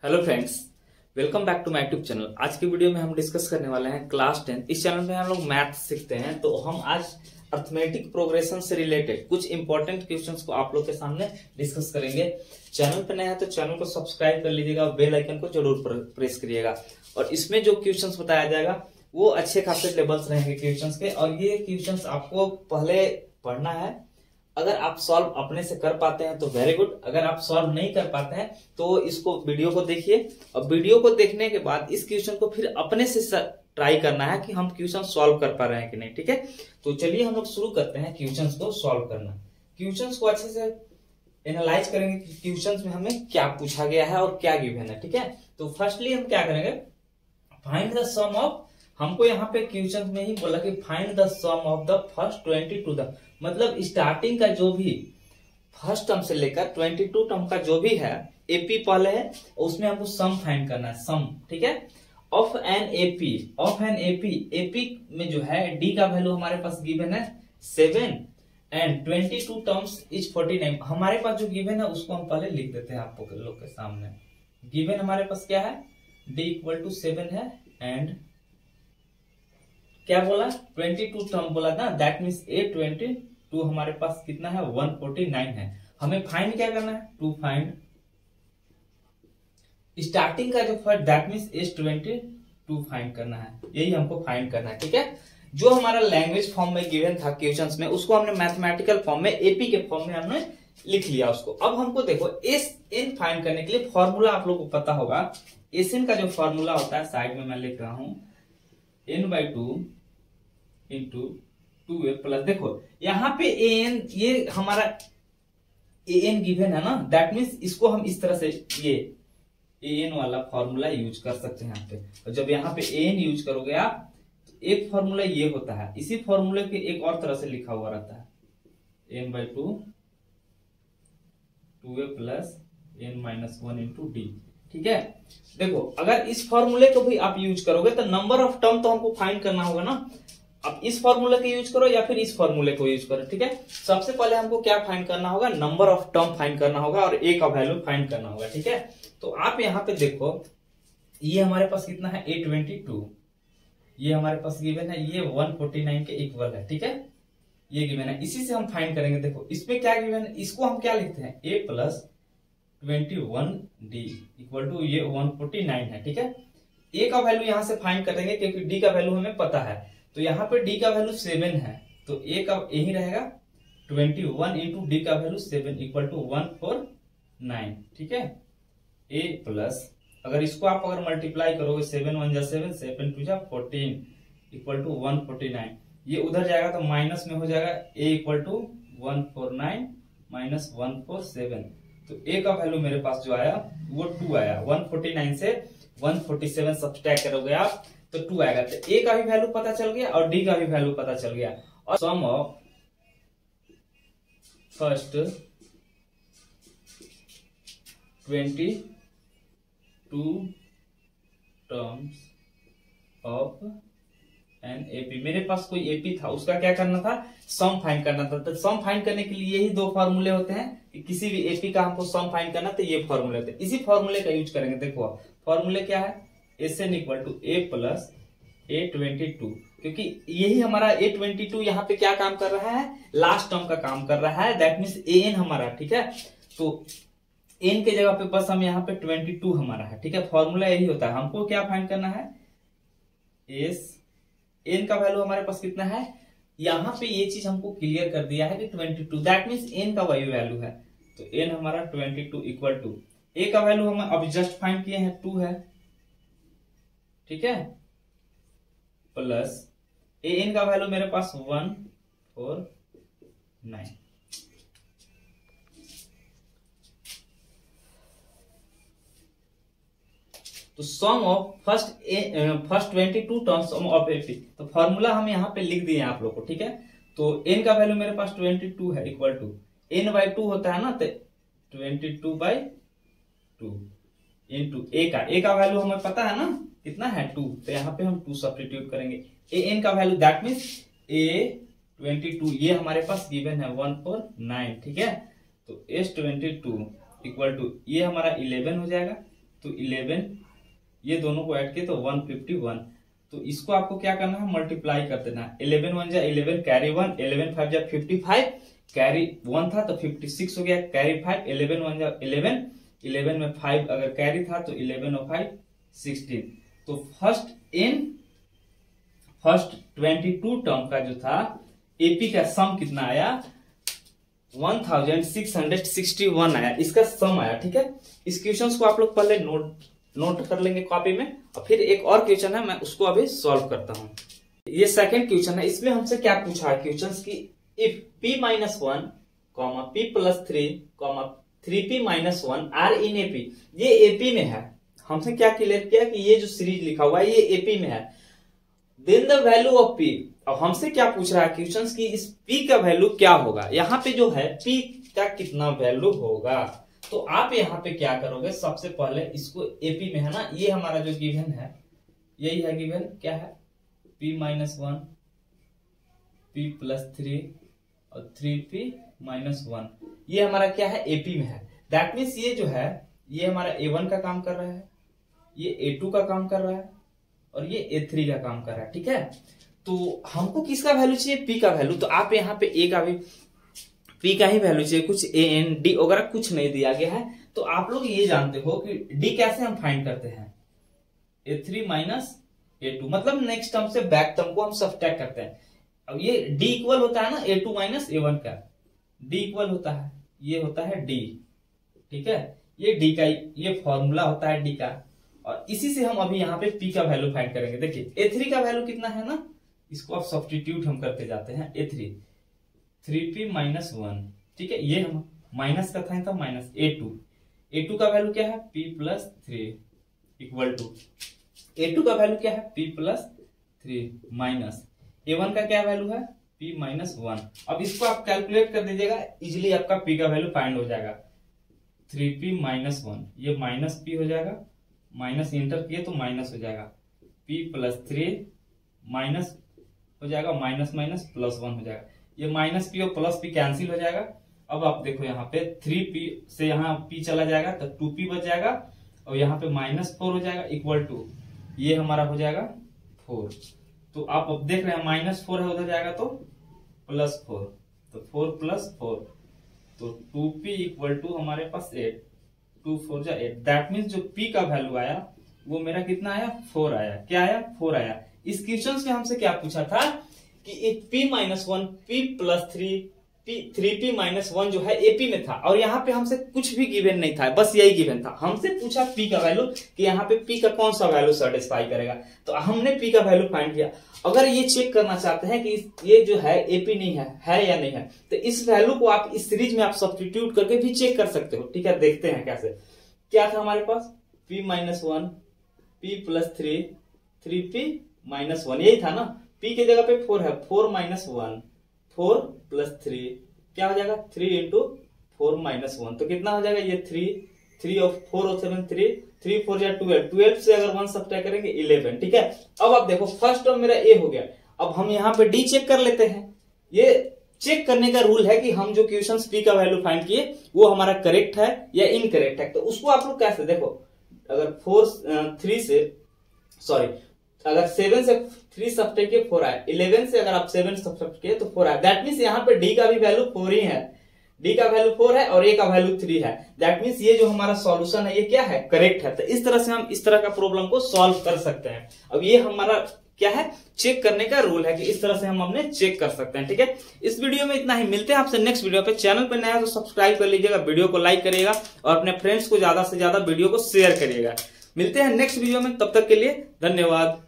Hello friends, welcome back to my YouTube channel. आज की video में हम डिस्कस करने वाले हैं क्लास 10। इस चैनल में हम लोग मैथ सीखते हैं, तो हम आज अर्थमेटिक प्रोग्रेशन से रिलेटेड कुछ इंपॉर्टेंट क्वेश्चंस को आप लोग के सामने डिस्कस करेंगे। चैनल पर नया है तो चैनल को सब्सक्राइब कर लीजिएगा और बेल आइकन को जरूर प्रेस करिएगा। और इसमें जो क्वेश्चंस बताया जाएगा वो अच्छे खासे लेवल्स रहेंगे क्वेश्चंस के, और ये क्वेश्चंस आपको पहले पढ़ना है। अगर आप सॉल्व अपने से कर पाते हैं तो वेरी गुड, अगर आप सॉल्व नहीं कर पाते हैं तो इसको वीडियो को देखिए, और वीडियो को देखने के बाद इस क्वेश्चन को फिर अपने से ट्राई करना है कि हम क्वेश्चन सॉल्व कर पा रहे हैं कि नहीं। ठीक है, तो चलिए हम लोग शुरू करते हैं क्वेश्चंस को सॉल्व करना। क्वेश्चंस को अच्छे से एनालाइज करेंगे कि क्वेश्चंस में हमें क्या पूछा गया है और क्या गिवन है। ठीक है, तो फर्स्टली हम क्या करेंगे, फाइंड द सम ऑफ, हमको यहाँ पे क्वेश्चन में ही बोला कि find the sum of the first 22 to the, मतलब स्टार्टिंग का जो भी फर्स्ट टर्म से लेकर 22 टर्म का जो भी है, एपी पहले है उसमें हमको सम फाइंड करना है, सम। ठीक है, of an AP, of an AP, AP में जो है डी का वैल्यू हमारे पास गिवन है 7 एंड 22 टर्म्स इज 49। हमारे पास जो गिवन है उसको हम पहले लिख देते हैं आप लोग के सामने। गिवन हमारे पास क्या है, डी इक्वल टू 7 है एंड क्या बोला, 22 टर्म बोला था, दैट मीन्स A22 हमारे पास कितना है, 149 है। हमें फाइंड क्या करना है, टू फाइंड स्टार्टिंग का जो first, that means S22 find करना है, यही हमको फाइंड करना है। ठीक है, जो हमारा लैंग्वेज फॉर्म में गिवन था क्वेश्चंस में, उसको हमने मैथमेटिकल फॉर्म में, एपी के फॉर्म में हमने लिख लिया उसको। अब हमको देखो एस एन फाइंड करने के लिए फॉर्मूला आप लोग को पता होगा। एस एन का जो फॉर्मूला होता है, साइड में मैं लिख रहा हूं, n/2 इंटू 2a प्लस, देखो यहाँ पे an, ये हमारा an गिवन है ना, दैट मीन्स इसको हम इस तरह से ये an वाला फॉर्मूला यूज कर सकते हैं यहाँ पे। और जब यहाँ पे an यूज करोगे आप, तो एक फॉर्मूला ये होता है, इसी फॉर्मूले के एक और तरह से लिखा हुआ रहता है, n/2 2a plus n-1 into D. ठीक है, देखो अगर इस फॉर्मूले को भी आप यूज करोगे तो नंबर ऑफ टर्म तो हमको फाइंड करना होगा ना। अब इस फॉर्मूले को यूज करो या फिर इस फॉर्मूले को यूज करो। ठीक है, सबसे पहले हमको क्या फाइंड करना होगा, नंबर ऑफ टर्म फाइंड करना होगा और ए का वैल्यू फाइंड करना होगा। ठीक है, तो आप यहाँ पे देखो, ये हमारे पास कितना है, A22, ये हमारे पास गिवन है, ये 149 के इक्वल है। ठीक है, ये गिवन है, इसी से हम फाइंड करेंगे। देखो इसमें क्या गिवन है, इसको हम क्या लिखते हैं, a plus 21d equal to ये 149 है। ठीक है, a का वैल्यू यहां से फाइंड करेंगे क्योंकि d का वैल्यू हमें पता है, तो यहाँ पे d का वैल्यू 7 है, तो a का यही रहेगा 21 इंटू डी का वैल्यू 7 इक्वल टू 149। ठीक है, a प्लस, अगर इसको आप अगर मल्टीप्लाई करोगे, 7 1 जा 7, 7 2 जा 14 इक्वल टू 149, ये उधर जाएगा तो माइनस में हो जाएगा, a इक्वल टू 149 माइनस 147, तो a का वैल्यू मेरे पास जो आया वो 2 आया। 149 से 147 सब्ट्रैक्ट करोगे आप तो 2 आएगा, तो a का भी वैल्यू पता चल गया और d का भी वैल्यू पता चल गया। और sum of first 22 terms of an AP, मेरे पास कोई एपी था, उसका क्या करना था, सम फाइंड करना था। तो सम फाइंड करने के लिए यही दो फॉर्मूले होते हैं कि किसी भी एपी का हमको सम फाइंड करना, तो ये फॉर्मूले होते हैं, इसी फॉर्मूले का यूज करेंगे। देखो फॉर्मूले क्या है, S N equal to A plus A22, क्योंकि यही हमारा A22 यहाँ पे क्या काम कर रहा है, लास्ट टर्म का काम कर रहा है, दैट मीन्स an हमारा। ठीक है, तो n के जगह पे बस हम यहाँ पे 22 हमारा है। ठीक है, फॉर्मूला यही होता है, हमको क्या फाइंड करना है, एस n का वैल्यू हमारे पास कितना है, यहाँ पे ये चीज हमको क्लियर कर दिया है कि 22, दैट मीन्स n का वही वैल्यू है, तो n हमारा 22 इक्वल टू a का वैल्यू हम अभी जस्ट फाइंड किए हैं 2 है। ठीक है, प्लस an का वैल्यू मेरे पास 149, तो sum of first 22 terms of AP, तो फॉर्मूला हम यहाँ पे लिख दिए आप लोग को। ठीक है, तो n का वैल्यू मेरे पास 22 है इक्वल टू n/2 होता है ना, तो 22/2 इंटू a का वैल्यू हमें पता है ना कितना है, 2, तो यहाँ पे हम 2 सब्स्टिट्यूट करेंगे। an का वैल्यू दैट मीन्स A22, ये हमारे पास गिवन है 149। ठीक है, तो S22 इक्वल टू ये हमारा 11 हो जाएगा तो 11, ये दोनों को ऐड किए तो 151। तो इसको आपको क्या करना है, मल्टीप्लाई कर देना है। 11 1 जा 11, कैरी 1, 11 5 जा 55, कैरी 1 था तो 56 हो गया, कैरी 5, 11 1 जा 11, 11 में 5 अगर कैरी था तो 11 और 5 16। तो फर्स्ट 22 टर्म का जो था एपी का सम कितना आया, 1661 आया, इसका सम आया। ठीक है, इस क्वेश्चन को आप लोग पहले नोट कर लेंगे कॉपी में, और फिर एक और क्वेश्चन है मैं उसको अभी सॉल्व करता हूं। ये सेकंड क्वेश्चन है, इसमें हमसे क्या पूछा है क्वेश्चन की, if p-1, p+3, 3p-1 are in AP, ये एपी में है। हमसे क्या क्लियर किया कि ये जो सीरीज लिखा हुआ है ये एपी में है, then the value of p। अब हमसे क्या पूछ रहा है क्वेश्चन की, इस p का वैल्यू क्या होगा, यहाँ पे जो है p का कितना वैल्यू होगा। तो आप यहाँ पे क्या करोगे, सबसे पहले इसको एपी में है ना, ये हमारा जो गिवन है यही है, गिवन क्या है, p-1, p+3 और 3p-1, ये हमारा क्या है, एपी में है। दैट मीन्स ये जो है ये हमारा a1 का काम कर रहा है, ये a2 का काम कर रहा है, और ये a3 का काम कर रहा है। ठीक है, तो हमको किसका वैल्यू चाहिए, p का वैल्यू। तो आप यहाँ पे a का भी, p का ही वैल्यू चाहिए, कुछ a n d वगैरह कुछ नहीं दिया गया है। तो आप लोग ये जानते हो कि d कैसे हम फाइंड करते हैं, a3 माइनस a2, मतलब नेक्स्ट टर्म से बैक टर्म को हम सब्ट्रैक्ट करते हैं। अब ये d इक्वल होता है ना a2 माइनस a1 का, d इक्वल होता है, ये होता है d। ठीक है, ये d का ये फॉर्मूला होता है d का, और इसी से हम अभी यहाँ पे p का वैल्यू फाइंड करेंगे। देखिए a3 का वैल्यू कितना है ना, इसको आप सब्स्टिट्यूट हम करते जाते हैं, a3 3p-1। ठीक है, ये हम माइनस का था माइनस a2 का वैल्यू क्या है, p+3 इक्वल टू a2 का वैल्यू क्या है, p+3 माइनस a1 का क्या वैल्यू है, p-1। अब इसको आप कैलकुलेट कर दीजिएगा, इजिली आपका p का वैल्यू फाइंड हो जाएगा। 3p-1, ये माइनस p हो जाएगा, माइनस इंटर किए तो माइनस हो जाएगा, p+3 माइनस हो जाएगा, माइनस माइनस +1 हो जाएगा, ये माइनस p और प्लस p कैंसिल हो जाएगा। अब आप देखो यहाँ पे 3p से यहाँ p चला जाएगा तो 2p बच जाएगा, और यहाँ पे -4 हो जाएगा इक्वल टू, ये हमारा हो जाएगा 4। तो आप अब देख रहे हैं -4 है, उधर जाएगा तो +4, तो 4 + 4, तो 2p इक्वल टू हमारे पास 8, 2 4 जा 8। दैट मीन्स जो p का वैल्यू आया वो मेरा कितना आया, 4 आया। क्या आया, 4 आया। इस क्वेश्चन में हमसे क्या पूछा था कि एक p-1, p+3, 3p-1 जो है एपी में था, और यहाँ पे हमसे कुछ भी गिवन नहीं था, बस यही गिवन था। हमसे पूछा p का वैल्यू कि यहाँ पे p का कौन सा वैल्यू सेटिस्फाई करेगा, तो हमने p का वैल्यू फाइंड किया। अगर ये चेक करना चाहते हैं कि ये जो है एपी नहीं है या नहीं है, तो इस वैल्यू को आप इस सीरीज में आप सब्स्टिट्यूट करके भी चेक कर सकते हो। ठीक है, देखते हैं कैसे। क्या था हमारे पास, p-1, p+3, 3p-1, यही था ना। p की जगह पे 4 है, 4 - 1, 4 + 3 क्या हो जाएगा, 3 × 4 - 1, तो कितना हो जाएगा, ये 3 और 4 और 7 3 4 जा 12 से अगर 1 सब्ट्रैक्ट करेंगे 11। ठीक है, अब आप देखो फर्स्ट टर्म मेरा a हो गया। अब हम यहाँ पे d चेक कर लेते हैं। ये चेक करने का रूल है कि हम जो क्वेश्चन p का वैल्यू फाइंड किए वो हमारा करेक्ट है या इनकरेक्ट है। तो उसको आप लोग कैसे देखो, अगर 7 से 3 सब्ट्रैक्ट किए 4 आया, 11 से अगर आप 7 सब्ट्रैक्ट किए तो 4 आया। दैट मीन्स यहाँ पे d का भी वैल्यू 4 ही है, d का वैल्यू 4 है और a का वैल्यू 3 है। दैट मीन्स ये जो हमारा सॉल्यूशन है ये क्या है, करेक्ट है। तो इस तरह से हम इस तरह का प्रॉब्लम को सॉल्व कर सकते हैं। अब ये हमारा क्या है, चेक करने का रूल है कि इस तरह से हम अपने चेक कर सकते हैं। ठीक है, इस वीडियो में इतना ही। मिलते हैं आपसे नेक्स्ट वीडियो पे। चैनल पर नया है तो सब्सक्राइब कर लीजिएगा, वीडियो को लाइक करिएगा और अपने फ्रेंड्स को ज्यादा से ज्यादा वीडियो को शेयर करिएगा। मिलते हैं नेक्स्ट वीडियो में, तब तक के लिए धन्यवाद।